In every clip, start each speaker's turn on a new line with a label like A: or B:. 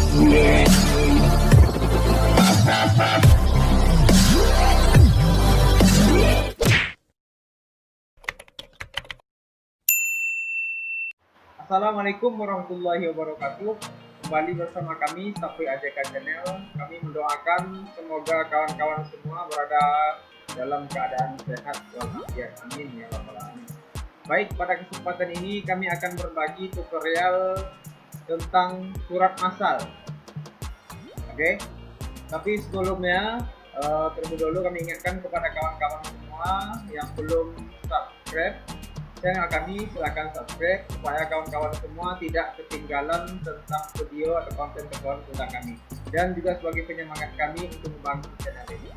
A: Assalamualaikum warahmatullahi wabarakatuh. Kembali bersama kami Safi AJK Channel. Kami mendoakan semoga kawan-kawan semua berada dalam keadaan sehat walafiat. Amin ya rabbal alamin. Baik, pada kesempatan ini kami akan berbagi tutorial tentang surat masal. Oke. Tapi sebelumnya terlebih dahulu kami ingatkan kepada kawan-kawan semua yang belum subscribe channel kami, silahkan subscribe supaya kawan-kawan semua tidak ketinggalan tentang video atau konten terbaru tentang kami, dan juga sebagai penyemangat kami untuk membangun channel ini.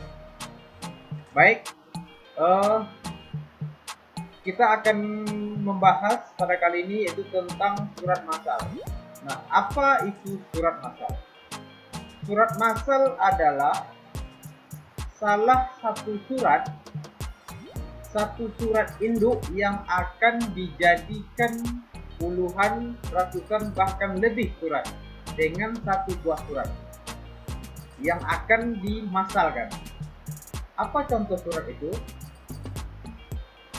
A: Baik, kita akan membahas pada kali ini yaitu tentang surat masal. Nah, apa itu surat masal? Surat masal adalah salah satu surat induk yang akan dijadikan puluhan, ratusan, bahkan lebih surat dengan satu buah surat yang akan dimasalkan. Apa contoh surat itu?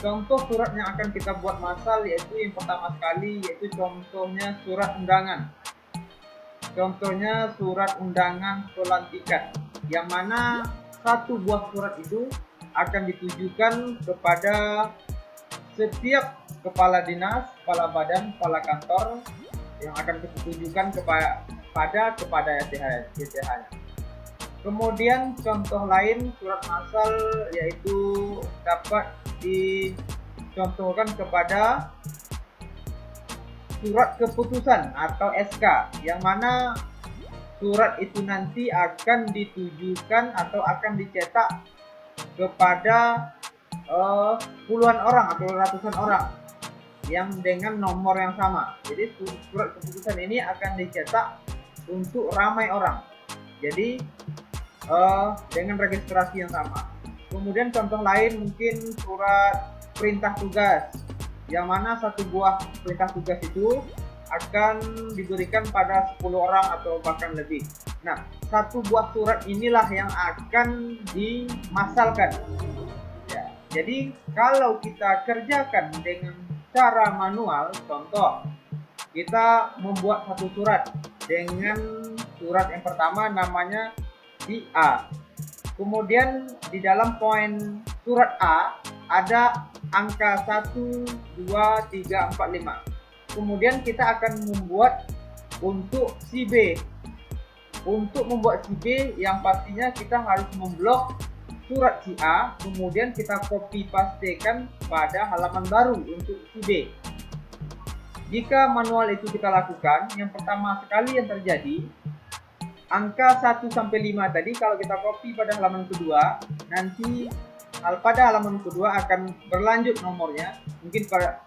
A: Contoh surat yang akan kita buat masal yaitu yang pertama sekali yaitu contohnya surat undangan. Contohnya surat undangan pelantikan, yang mana satu buah surat itu akan ditujukan kepada setiap kepala dinas, kepala badan, kepala kantor yang akan ditujukan kepada YTH-nya. Kemudian contoh lain surat masal yaitu dapat dicontohkan kepada surat keputusan atau SK, yang mana surat itu nanti akan ditujukan atau akan dicetak kepada puluhan orang atau ratusan orang yang dengan nomor yang sama. Jadi surat keputusan ini akan dicetak untuk ramai orang, jadi dengan registrasi yang sama. Kemudian contoh lain mungkin surat perintah tugas, yang mana satu buah perintah tugas itu akan diberikan pada 10 orang atau bahkan lebih. Nah, satu buah surat inilah yang akan dimasalkan. Ya, jadi kalau kita kerjakan dengan cara manual, contoh kita membuat satu surat dengan surat yang pertama namanya di A. Kemudian di dalam poin surat A ada angka 1, 2, 3, 4, 5. Kemudian kita akan membuat untuk si B. Untuk membuat si B yang pastinya kita harus memblok surat si A, kemudian kita copy pastekan pada halaman baru untuk si B. Jika manual itu kita lakukan, yang pertama sekali yang terjadi, angka 1 sampai 5 tadi kalau kita copy pada halaman kedua, nanti pada halaman kedua akan berlanjut nomornya, mungkin pada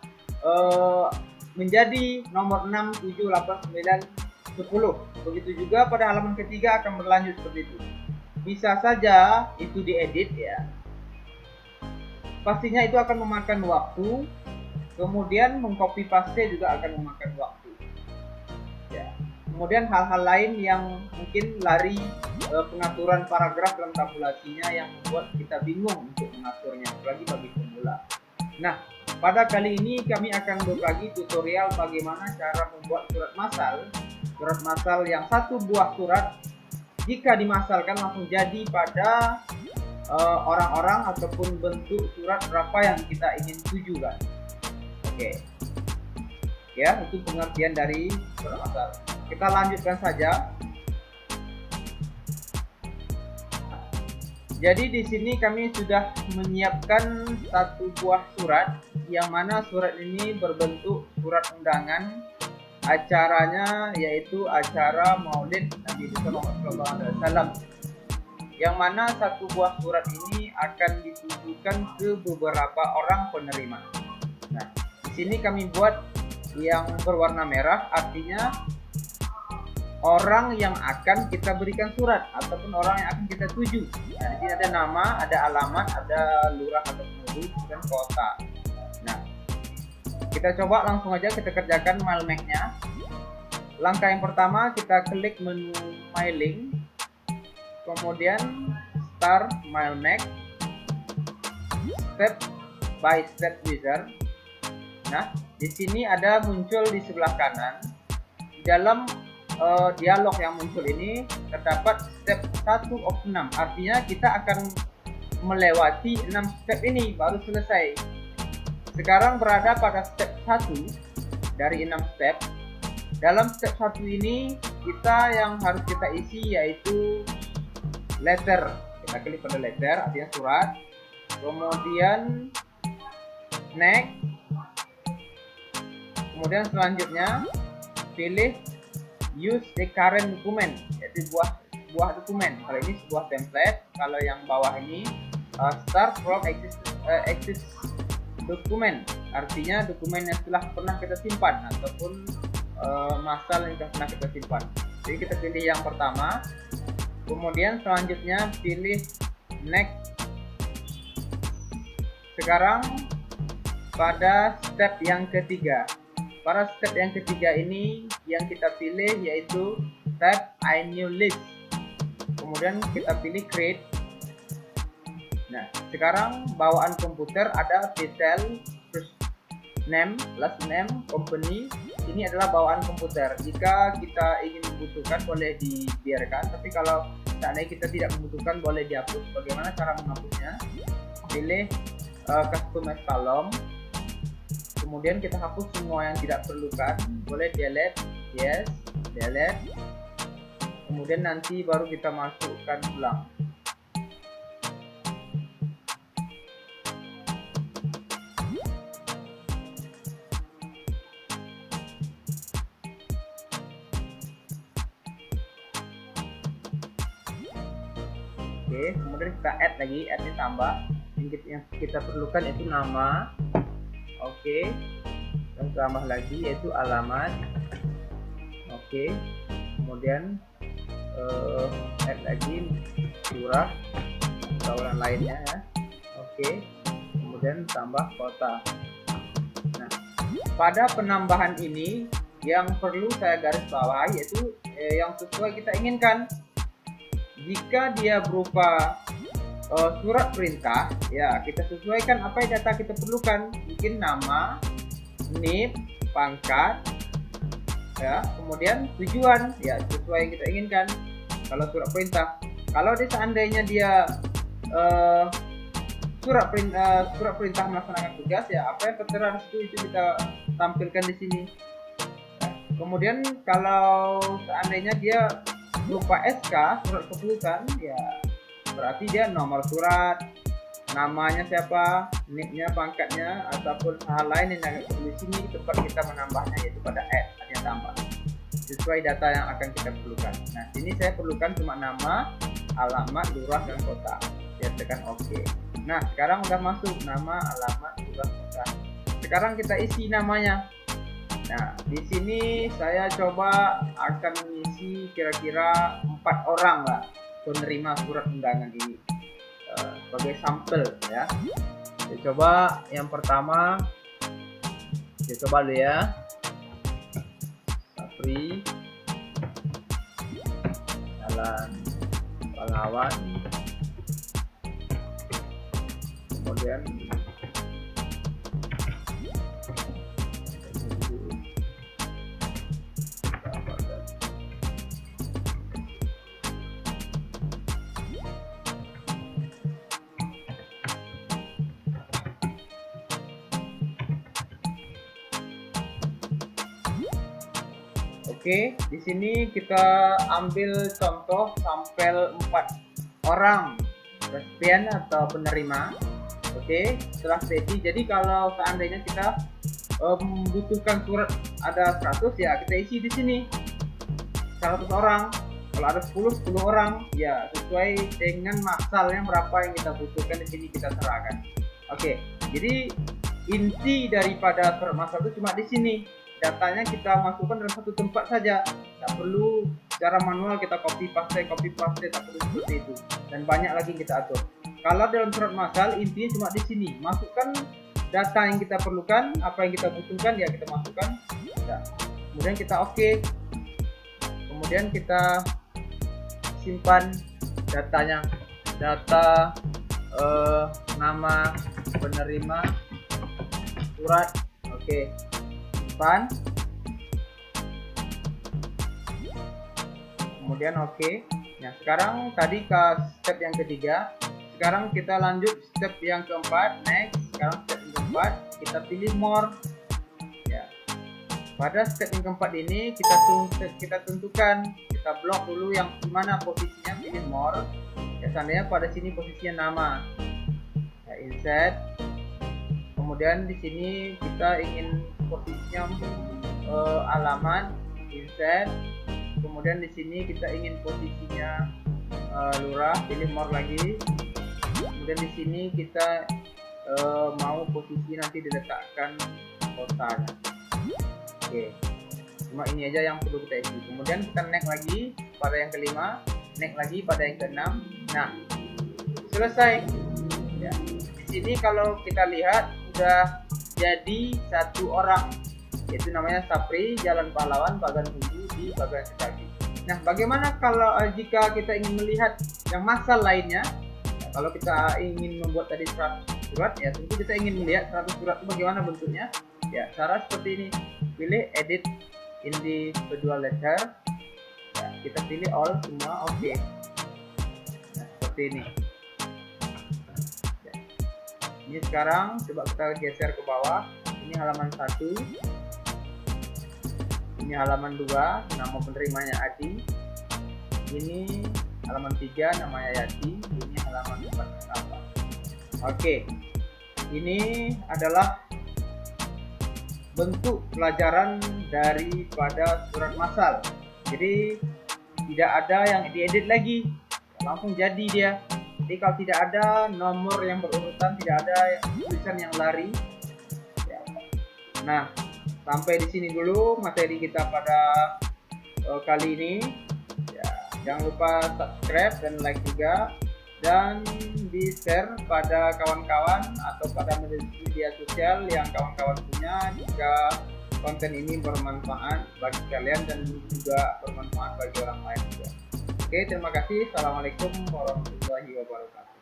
A: menjadi nomor 6, 7, 8, 9, 10. Begitu juga pada halaman ketiga akan berlanjut seperti itu. Bisa saja itu diedit ya. Pastinya itu akan memakan waktu. Kemudian mengcopy paste juga akan memakan waktu. Ya. Kemudian hal-hal lain yang mungkin lari pengaturan paragraf dalam tabulasinya yang membuat kita bingung untuk mengaturnya, apalagi bagi pemula. Nah, pada kali ini kami akan berbagi tutorial bagaimana cara membuat surat masal yang satu buah surat jika dimasalkan langsung jadi pada orang-orang ataupun bentuk surat berapa yang kita ingin tujukan. Oke. Ya, itu pengertian dari surat masal. Kita lanjutkan saja. Jadi di sini kami sudah menyiapkan satu buah surat, yang mana surat ini berbentuk surat undangan. Acaranya yaitu acara Maulid Nabi Sallallahu Alaihi Wasallam, yang mana satu buah surat ini akan ditujukan ke beberapa orang penerima. Nah, di sini kami buat yang berwarna merah, artinya orang yang akan kita berikan surat ataupun orang yang akan kita tuju. Nah, di sini ada nama, ada alamat, ada lurah atau penduduk dan kota. Nah, kita coba langsung aja kita kerjakan malmeknya. langkah yang pertama kita klik menu mailing, kemudian start mailmag, step by step wizard. Nah, di sini ada muncul di sebelah kanan. Di dalam dialog yang muncul ini terdapat step 1 of 6. Artinya kita akan melewati 6 step ini baru selesai. Sekarang berada pada step 1 dari 6 step. Dalam step 1 ini yang harus kita isi yaitu letter. Kita klik pada letter, artinya surat. Kemudian next. Kemudian selanjutnya pilih use the current document, yaitu sebuah dokumen. Kalau ini sebuah template, kalau yang bawah ini start from exist document, artinya dokumen yang telah pernah kita simpan ataupun masalah yang telah pernah kita simpan. Jadi kita pilih yang pertama, kemudian selanjutnya pilih next. Sekarang pada step yang ketiga. Pada step yang ketiga ini yang kita pilih yaitu tab I new list. Kemudian kita pilih create. Nah, sekarang bawaan komputer ada detail, first name, last name, company. Ini adalah bawaan komputer. Jika kita ingin membutuhkan boleh dibiarkan, tapi kalau seandainya kita tidak membutuhkan boleh dihapus. Bagaimana cara menghapusnya? Pilih customize column. Kemudian kita hapus semua yang tidak perlukan, boleh delete, yes, delete. Kemudian nanti baru kita masukkan ulang. Oke, kemudian kita add lagi, add-nya tambah. Yang kita perlukan itu nama. Oke, dan tambah lagi yaitu alamat. Oke, kemudian add lagi lurah atau orang lainnya ya. Oke, kemudian tambah kota. Nah, pada penambahan ini yang perlu saya garis bawahi yaitu yang sesuai kita inginkan. Jika dia berupa surat perintah, ya kita sesuaikan apa yang data kita perlukan. Mungkin nama, NIP, pangkat, ya, kemudian tujuan, ya sesuai yang kita inginkan. Kalau surat perintah, kalau seandainya dia surat perintah melaksanakan tugas, ya apa yang tertera di situ itu kita tampilkan di sini. Ya, kemudian kalau seandainya dia berupa SK, surat keputusan, ya berarti dia nomor surat, namanya siapa, nicknya, pangkatnya, ataupun hal lain yang ada di sini tempat kita menambahnya yaitu pada add, artinya tambah sesuai data yang akan kita perlukan. Nah, sini saya perlukan cuma nama, alamat, lurah, dan kota. Saya tekan OK. Nah, sekarang udah masuk nama, alamat, lurah, kota. Sekarang kita isi namanya. Nah, di sini saya coba akan mengisi kira-kira 4 orang lah penerima surat undangan ini sebagai sampel ya. Kita coba yang pertama, kita coba dulu ya, Sapri Jalan Pahlawan, kemudian Oke, di sini kita ambil contoh sampel 4 orang resipien atau penerima. Oke, setelah sesi. Jadi kalau seandainya kita membutuhkan surat ada 100, ya kita isi di sini 100 orang. Kalau ada 10 orang, ya sesuai dengan masalahnya berapa yang kita butuhkan di sini kita serahkan. Oke, jadi inti daripada surat masalah itu cuma di sini. Datanya kita masukkan dalam satu tempat saja, tidak perlu secara manual kita copy paste, tak perlu seperti itu, dan banyak lagi kita atur. Kalau dalam surat masal intinya cuma di sini, masukkan data yang kita perlukan, apa yang kita butuhkan ya kita masukkan, ya. Kemudian kita oke. kemudian kita simpan datanya, data nama penerima surat. Oke, simpan, kemudian oke. Nah, sekarang tadi ke step yang ketiga, sekarang kita lanjut step yang keempat. Next, sekarang step yang keempat, kita pilih more. Ya, pada step yang keempat ini kita tentukan, kita blok dulu yang mana posisinya, pilih more. Ya, seandainya pada sini posisinya nama, ya, insert. Kemudian di sini kita ingin posisinya alamat, insert. Kemudian di sini kita ingin posisinya lurah, pilih more lagi. Kemudian di sini kita mau posisi nanti diletakkan kotanya. Oke, cuma ini aja yang perlu kita isi. Kemudian kita next lagi pada yang kelima, next lagi pada yang keenam. Nah, selesai. Ya, di sini kalau kita lihat sudah jadi satu orang, yaitu namanya Sapri, Jalan Pahlawan, Bagan Hulu di Bagan Sekaki. Nah, bagaimana kalau jika kita ingin melihat yang masal lainnya? Nah, kalau kita ingin membuat tadi 100 surat, ya tentu kita ingin melihat 100 surat itu bagaimana bentuknya. Ya, cara seperti ini. Pilih edit individual letter. Ya, kita pilih all semua, oke. Nah, seperti ini. Ya. Ini sekarang coba kita geser ke bawah. Ini halaman 1. Ini halaman 2, nama penerimanya Adi. Ini halaman 3, namanya Yati. Ini halaman 4 apa. Oke. Ini adalah bentuk pelajaran daripada surat masal. Jadi tidak ada yang diedit lagi, langsung jadi dia. Jadi kalau tidak ada nomor yang berurutan, tidak ada tulisan yang lari. Ya. Nah, sampai di sini dulu materi kita pada kali ini. Ya, jangan lupa subscribe dan like juga, dan di share pada kawan-kawan atau pada media sosial yang kawan-kawan punya jika konten ini bermanfaat bagi kalian dan juga bermanfaat bagi orang lain juga. Oke, terima kasih. Assalamualaikum warahmatullahi wabarakatuh.